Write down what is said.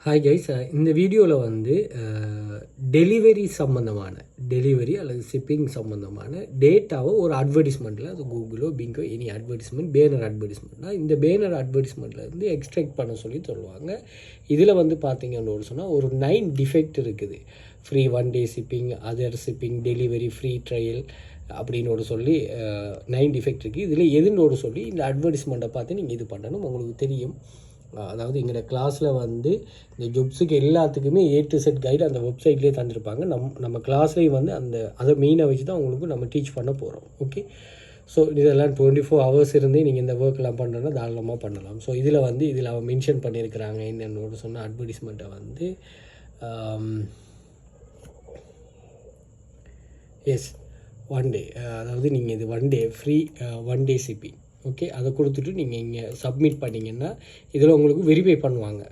Hi guys, இந்த வீடியோவில் வந்து டெலிவரி அல்லது ஷிப்பிங் சம்மந்தமான டேட்டாவை ஒரு அட்வர்டைஸ்மெண்ட்டில், அது கூகுளோ பிங்கோ எனி அட்வர்டைஸ்மெண்ட், பேனர் அட்வர்டைஸ்மெண்ட்னா இந்த பேனர் அட்வர்டைஸ்மெண்ட்லேருந்து எக்ஸ்ட்ராக்ட் பண்ண சொல்லுவாங்க. இதில் வந்து பார்த்தீங்கன்னு சொன்னால் ஒரு 9 டிஃபெக்ட் இருக்குது. Free 1 day shipping, other shipping, delivery, free trial அப்படின்னு சொல்லி 9 டிஃபெக்ட் இருக்குது. இதில் எதுன்னு சொல்லி இந்த அட்வர்டைஸ்மெண்ட்டை பார்த்து நீங்கள் இது பண்ணணும். உங்களுக்கு தெரியும், அதாவது எங்களோட கிளாஸில் வந்து இந்த ஜொப்ஸுக்கு எல்லாத்துக்குமே A to Z கைடு அந்த வெப்சைட்லேயே தந்துருப்பாங்க. நம்ம கிளாஸ்லேயும் வந்து அதை மெயினாக வச்சு தான் உங்களுக்கு நம்ம டீச் பண்ண போகிறோம். ஓகே, ஸோ இதெல்லாம் 24 hours இருந்தே நீங்கள் இந்த ஒர்க்லாம் பண்ணுறோன்னா தாராளமாக பண்ணலாம். ஸோ இதில் அவன் மென்ஷன் பண்ணியிருக்கிறாங்க என்னென்னு சொன்ன அட்வர்டைஸ்மெண்ட்டை வந்து எஸ் 1 day, அதாவது நீங்கள் இது 1 day free 1 day shipping. Okay, அதை கொடுத்துட்டு நீங்கள் இங்கே சப்மிட் பண்ணிங்கன்னா இதில் உங்களுக்கு வெரிஃபை பண்ணுவாங்க.